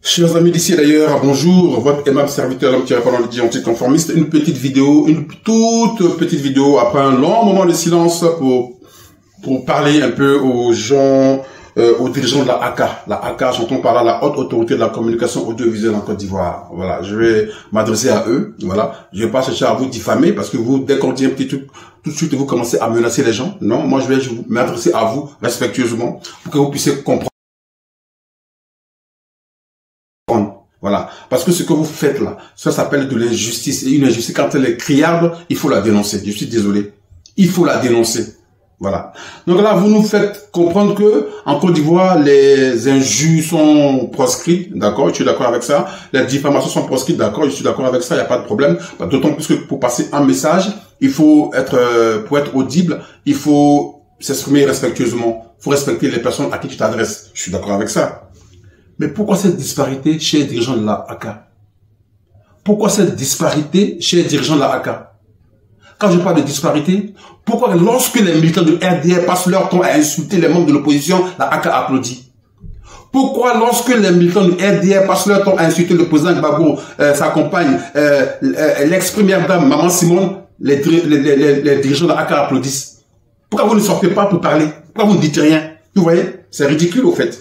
Chers amis d'ici et d'ailleurs, bonjour, votre aimable serviteur, l'homme qui répond dans les anticonformistes, une toute petite vidéo après un long moment de silence pour parler un peu aux gens, aux dirigeants de la ACA. La ACA, j'entends par là la haute autorité de la communication audiovisuelle en Côte d'Ivoire. Voilà, je vais m'adresser à eux. Voilà, je vais pas chercher à vous diffamer parce que vous, dès qu'on dit un petit truc, tout de suite vous commencez à menacer les gens. Non, moi je vais m'adresser à vous respectueusement pour que vous puissiez comprendre. Voilà. Parce que ce que vous faites là, ça s'appelle de l'injustice. Et une injustice, quand elle est criarde, il faut la dénoncer. Je suis désolé. Il faut la dénoncer. Voilà. Donc là, vous nous faites comprendre que, en Côte d'Ivoire, les injures sont proscrites. D'accord? Je suis d'accord avec ça. Les diffamations sont proscrites. D'accord? Je suis d'accord avec ça. Il n'y a pas de problème. D'autant plus que pour passer un message, il faut pour être audible, il faut s'exprimer respectueusement. Il faut respecter les personnes à qui tu t'adresses. Je suis d'accord avec ça. Mais pourquoi cette disparité chez les dirigeants de la ACA? Pourquoi cette disparité chez les dirigeants de la ACA? Quand je parle de disparité, pourquoi lorsque les militants de RDR passent leur temps à insulter les membres de l'opposition, la ACA applaudit? Pourquoi lorsque les militants de RDR passent leur temps à insulter le président Gbagbo, sa compagne, l'ex-première dame, Maman Simone, les dirigeants de la ACA applaudissent? Pourquoi vous ne sortez pas pour parler? Pourquoi vous ne dites rien? Vous voyez? C'est ridicule au fait.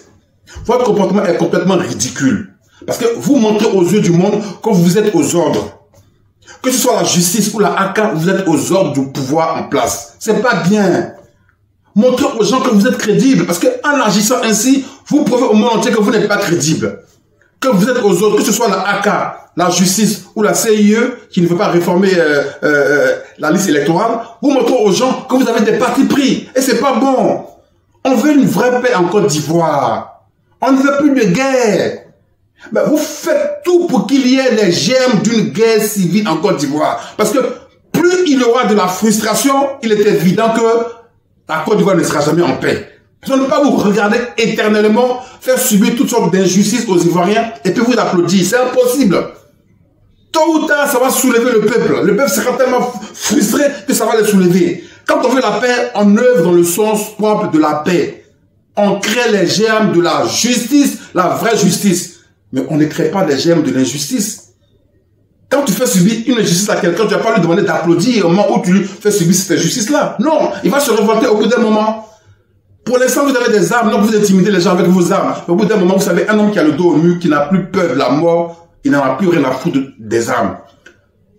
Votre comportement est complètement ridicule. Parce que vous montrez aux yeux du monde que vous êtes aux ordres. Que ce soit la justice ou la ACA, vous êtes aux ordres du pouvoir en place. C'est pas bien. Montrez aux gens que vous êtes crédible. Parce qu'en agissant ainsi, vous prouvez au monde entier que vous n'êtes pas crédible. Que vous êtes aux ordres, que ce soit la ACA, la justice ou la CIE, qui ne veut pas réformer la liste électorale, vous montrez aux gens que vous avez des partis pris. Et c'est pas bon. On veut une vraie paix en Côte d'Ivoire. On ne veut plus de guerre. Mais vous faites tout pour qu'il y ait les germes d'une guerre civile en Côte d'Ivoire. Parce que plus il y aura de la frustration, il est évident que la Côte d'Ivoire ne sera jamais en paix. On ne peut pas vous regarder éternellement faire subir toutes sortes d'injustices aux Ivoiriens et puis vous applaudir. C'est impossible. Tôt ou tard, ça va soulever le peuple. Le peuple sera tellement frustré que ça va les soulever. Quand on veut la paix, on œuvre dans le sens propre de la paix. On crée les germes de la justice, la vraie justice. Mais on ne crée pas les germes de l'injustice. Quand tu fais subir une injustice à quelqu'un, tu ne vas pas lui demander d'applaudir au moment où tu lui fais subir cette injustice-là. Non, il va se révolter au bout d'un moment. Pour l'instant, vous avez des armes, donc vous intimidez les gens avec vos armes. Au bout d'un moment, vous savez, un homme qui a le dos au mur, qui n'a plus peur de la mort, il n'en a plus rien à foutre des armes.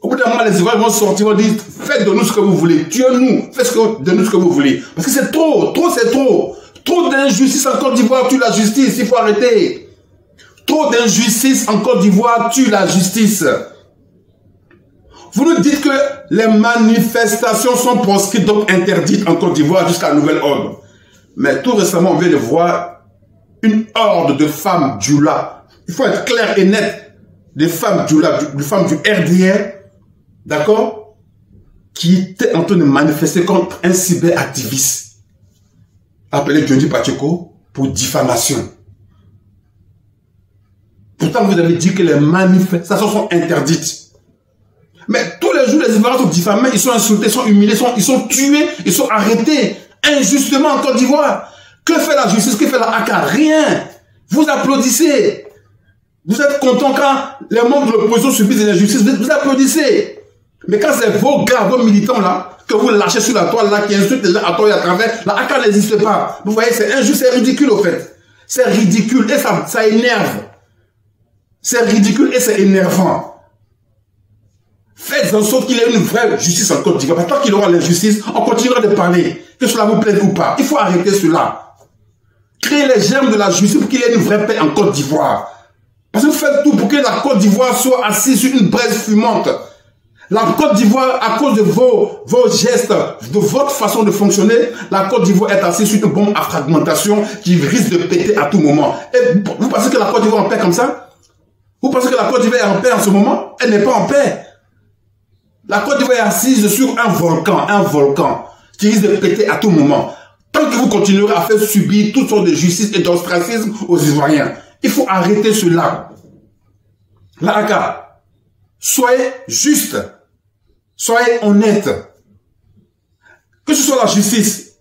Au bout d'un moment, les Ivoiriens vont sortir, vont dire, faites de nous ce que vous voulez, tuez-nous, faites de nous ce que vous voulez. Parce que c'est trop, c'est trop. Trop d'injustice en Côte d'Ivoire tue la justice, il faut arrêter. Trop d'injustice en Côte d'Ivoire tue la justice. Vous nous dites que les manifestations sont proscrites, donc interdites en Côte d'Ivoire jusqu'à nouvel ordre. Mais tout récemment, on vient de voir une horde de femmes Djoula. Il faut être clair et net. Des femmes Djoula, des femmes du RDR, d'accord, qui étaient en train de manifester contre un cyberactiviste appelé Johnny Pacheco pour diffamation. Pourtant, vous avez dit que les manifestations sont interdites. Mais tous les jours, les Ivoiriens sont diffamés, ils sont insultés, ils sont humiliés, ils sont tués, ils sont arrêtés injustement en Côte d'Ivoire. Que fait la justice? Que fait la ACA? Rien. Vous applaudissez. Vous êtes content quand les membres de l'opposition subissent des injustices, vous applaudissez. Mais quand c'est vos gars, vos militants là, que vous lâchez sur la toile là, qui insultent les gens à tort et à travers, la ACA n'existe pas. Vous voyez, c'est injuste, c'est ridicule au fait. C'est ridicule et ça énerve. C'est ridicule et c'est énervant. Faites en sorte qu'il y ait une vraie justice en Côte d'Ivoire. Tant qu'il y aura l'injustice, on continuera de parler. Que cela vous plaise ou pas. Il faut arrêter cela. Créer les germes de la justice pour qu'il y ait une vraie paix en Côte d'Ivoire. Parce que vous faites tout pour que la Côte d'Ivoire soit assise sur une braise fumante. La Côte d'Ivoire, à cause de vos gestes, de votre façon de fonctionner, la Côte d'Ivoire est assise sur une bombe à fragmentation qui risque de péter à tout moment. Et vous pensez que la Côte d'Ivoire est en paix comme ça? Vous pensez que la Côte d'Ivoire est en paix en ce moment? Elle n'est pas en paix. La Côte d'Ivoire est assise sur un volcan qui risque de péter à tout moment. Tant que vous continuerez à faire subir toutes sortes de justice et d'ostracisme aux Ivoiriens, il faut arrêter cela. La ACA, soyez juste, soyez honnête. Que ce soit la justice,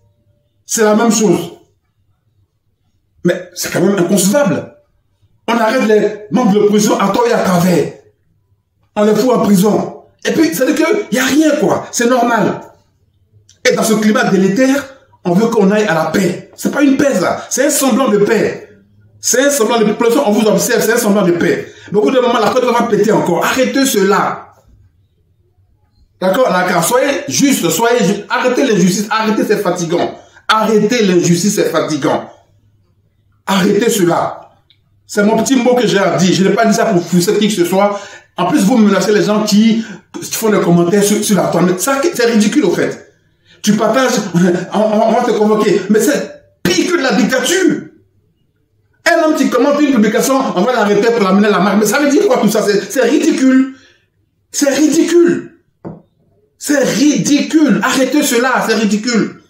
c'est la même chose. Mais c'est quand même inconcevable. On arrête les membres de l'opposition à tort et à travers. On les fout en prison. Et puis, ça veut dire qu'il n'y a rien, quoi. C'est normal. Et dans ce climat délétère, on veut qu'on aille à la paix. C'est pas une paix, ça. C'est un semblant de paix. C'est un semblant de paix. On vous observe, c'est un semblant de paix. Mais au bout d'un moment, la Côte va péter encore. Arrêtez cela. D'accord? Soyez juste, arrêtez l'injustice. Arrêtez, c'est fatigant. Arrêtez l'injustice, c'est fatigant. Arrêtez cela. C'est mon petit mot que j'ai à dire. Je n'ai pas dit ça pour frustrer qui que ce soit. En plus, vous menacez les gens qui font des commentaires sur la toile. Ça, c'est ridicule, au fait. Tu partages, on va te convoquer. Mais c'est pire que de la dictature. Un homme qui commente une publication, on va l'arrêter pour l'amener à la marque. Mais ça veut dire quoi tout ça? C'est ridicule. C'est ridicule. C'est ridicule. Arrêtez cela, c'est ridicule.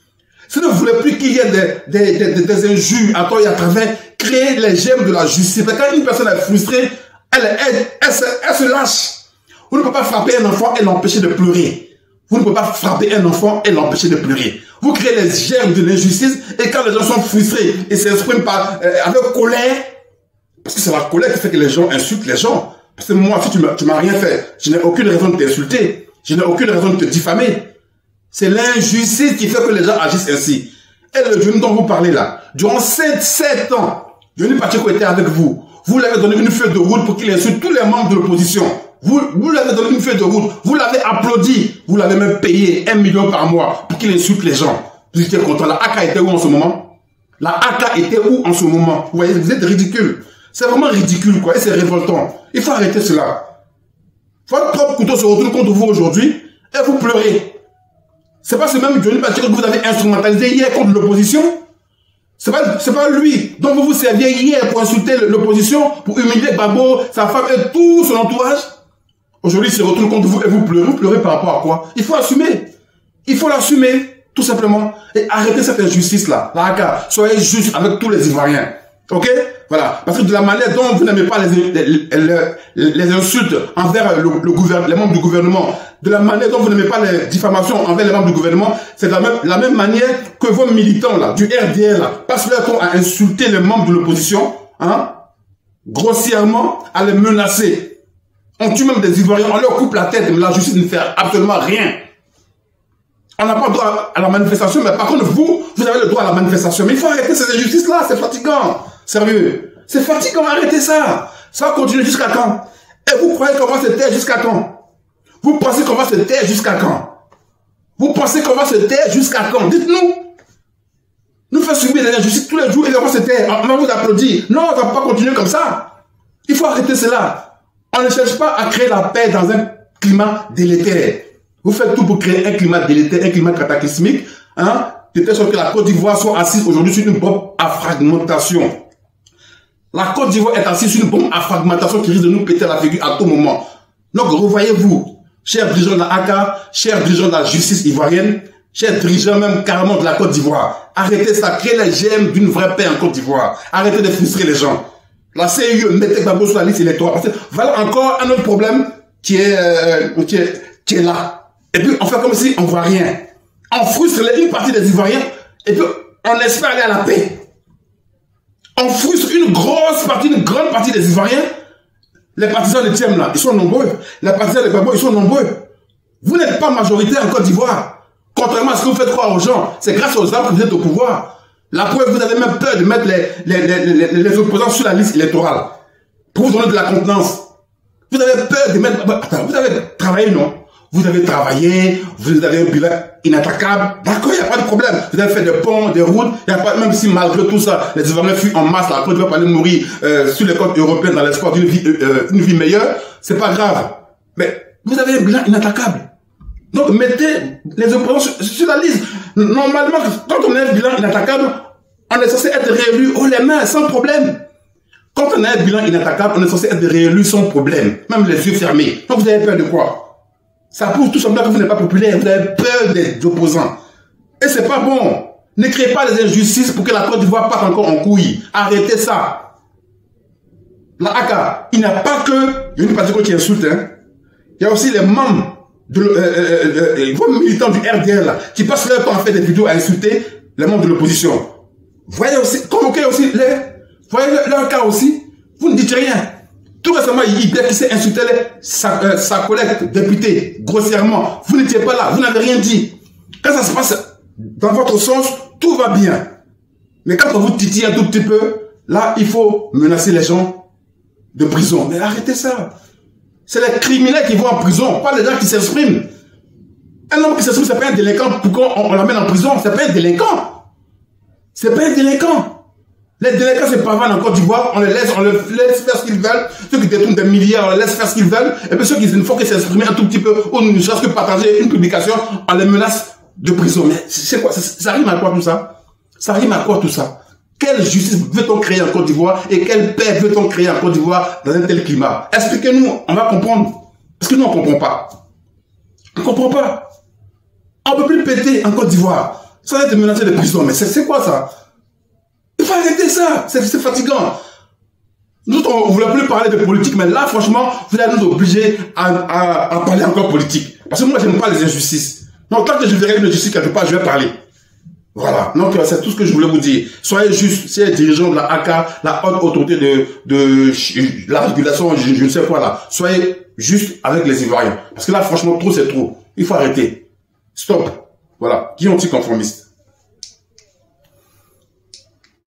Si vous ne voulez plus qu'il y ait des injures à tort et à travers, créez les gemmes de la justice. Quand une personne est frustrée, elle se lâche. Vous ne pouvez pas frapper un enfant et l'empêcher de pleurer. Vous ne pouvez pas frapper un enfant et l'empêcher de pleurer. Vous créez les germes de l'injustice et quand les gens sont frustrés et s'expriment avec colère, parce que c'est la colère qui fait que les gens insultent les gens. Parce que moi, si tu m'as rien fait, je n'ai aucune raison de t'insulter. Je n'ai aucune raison de te diffamer. C'est l'injustice qui fait que les gens agissent ainsi. Et le jeune dont vous parlez là, durant 7 ans, Johnny Pacheco était avec vous. Vous lui avez donné une feuille de route pour qu'il insulte tous les membres de l'opposition. Vous lui avez donné une feuille de route. Vous l'avez applaudi. Vous l'avez même payé 1 million par mois pour qu'il insulte les gens. Vous étiez content. La AK était où en ce moment? La AK était où en ce moment? Vous voyez, vous êtes ridicule. C'est vraiment ridicule, quoi. Et c'est révoltant. Il faut arrêter cela. Votre propre couteau se retourne contre vous aujourd'hui et vous pleurez. C'est pas ce même Johnny Pacheco que vous avez instrumentalisé hier contre l'opposition. C'est pas lui dont vous vous serviez hier pour insulter l'opposition, pour humilier Babo, sa femme et tout son entourage. Aujourd'hui, il se retourne contre vous et vous pleurez. Vous pleurez par rapport à quoi? Il faut assumer. Il faut l'assumer, tout simplement. Et arrêtez cette injustice-là. Soyez juste avec tous les Ivoiriens. Ok? Voilà. Parce que de la manière dont vous n'aimez pas les insultes envers les membres du gouvernement, de la manière dont vous n'aimez pas les diffamations envers les membres du gouvernement, c'est la même manière que vos militants là, du RDL là, passent leur temps à insulter les membres de l'opposition, hein, grossièrement, à les menacer. On tue même des Ivoiriens, on leur coupe la tête, mais la justice ne fait absolument rien. On n'a pas le droit à la manifestation, mais par contre, vous avez le droit à la manifestation. Mais il faut arrêter ces injustices-là, c'est fatigant. Sérieux. C'est fatigant, arrêtez ça. Ça va continuer jusqu'à quand? Et vous croyez qu'on va se taire jusqu'à quand? Vous pensez qu'on va se taire jusqu'à quand? Vous pensez qu'on va se taire jusqu'à quand? Dites-nous. Nous faisons subir des injustices tous les jours et on va se taire. On va vous applaudir. Non, on ne va pas continuer comme ça. Il faut arrêter cela. On ne cherche pas à créer la paix dans un climat délétère. Vous faites tout pour créer un climat délétère, un climat cataclysmique, hein, de telle sorte que la Côte d'Ivoire soit assise aujourd'hui sur une bombe à fragmentation. La Côte d'Ivoire est assise sur une bombe à fragmentation qui risque de nous péter la figure à tout moment. Donc, revoyez-vous, chers dirigeants de la AK, chers dirigeants de la justice ivoirienne, chers dirigeants même carrément de la Côte d'Ivoire. Arrêtez ça, créez les germes d'une vraie paix en Côte d'Ivoire. Arrêtez de frustrer les gens. La CEI, mettez Gbagbo sur la liste électorale. Parce que voilà encore un autre problème qui est là. Et puis, on fait comme si on voit rien. On frustre une partie des Ivoiriens et puis on espère aller à la paix. On frustre une grande partie des Ivoiriens. Les partisans de Thiem, là, ils sont nombreux. Les partisans de Gbagbo, ils sont nombreux. Vous n'êtes pas majoritaire en Côte d'Ivoire. Contrairement à ce que vous faites croire aux gens, c'est grâce aux armes que vous êtes au pouvoir. La preuve, vous avez même peur de mettre les opposants sur la liste électorale pour vous donner de la contenance. Vous avez peur de mettre... Attends, vous avez travaillé, non? Vous avez travaillé, vous avez un bilan inattaquable. D'accord, il n'y a pas de problème. Vous avez fait des ponts, des routes. Il n'y a pas, même si malgré tout ça, les Ivoiriens fuient en masse, la Côte d'Ivoire aller mourir sur les côtes européennes dans l'espoir d'une vie meilleure, c'est pas grave. Mais vous avez un bilan inattaquable. Donc, mettez les opposants sur la liste. Normalement, quand on a un bilan inattaquable, on est censé être réélu haut les mains, sans problème. Quand on a un bilan inattaquable, on est censé être réélu sans problème, même les yeux fermés. Donc, vous avez peur de quoi? Ça prouve tout simplement que vous n'êtes pas populaire, vous avez peur des opposants. Et c'est pas bon. Ne créez pas des injustices pour que la Côte d'Ivoire parte encore en couille. Arrêtez ça. La AK, il n'y a pas que une partie qui insulte, hein. Il y a aussi les membres vos militants du RDL là, qui passent leur temps à faire des vidéos à insulter les membres de l'opposition. Voyez aussi, convoquez aussi voyez leur cas aussi. Vous ne dites rien. Tout récemment, Ibek qui s'est insulté sa collègue députée grossièrement. Vous n'étiez pas là, vous n'avez rien dit. Quand ça se passe dans votre sens, tout va bien. Mais quand on vous titille un tout petit peu, là, il faut menacer les gens de prison. Mais arrêtez ça. C'est les criminels qui vont en prison, pas les gens qui s'expriment. Un homme qui s'exprime, c'est pas un délinquant. Pourquoi on l'amène en prison? C'est pas un délinquant. C'est pas un délinquant. Les délinquants se pavanent en Côte d'Ivoire, on les laisse faire ce qu'ils veulent. Ceux qui détournent des milliards, on les laisse faire ce qu'ils veulent. Et puis ceux qui ne font que s'exprimer un tout petit peu, ou ne serait-ce que partager une publication, on les menace de prison. Mais c'est quoi? Ça rime à quoi tout ça? Ça rime à quoi tout ça? Quelle justice veut-on créer en Côte d'Ivoire et quelle paix veut-on créer en Côte d'Ivoire dans un tel climat? Expliquez-nous, on va comprendre. Parce que nous, on ne comprend pas. On ne comprend pas. On ne peut plus péter en Côte d'Ivoire sans être menacé de prison. Mais c'est quoi ça? Il faut arrêter ça. C'est fatigant. Nous, on ne voulait plus parler de politique, mais là, franchement, vous allez nous obliger à parler encore politique. Parce que moi, je n'aime pas les injustices. Donc, tant que je verrai une injustice quelque part, je vais parler. Voilà. Donc, c'est tout ce que je voulais vous dire. Soyez juste, si les dirigeants de la AK, la haute autorité de la régulation, je ne sais quoi là, soyez juste avec les Ivoiriens. Parce que là, franchement, trop, c'est trop. Il faut arrêter. Stop. Voilà. Qui est anticonformiste?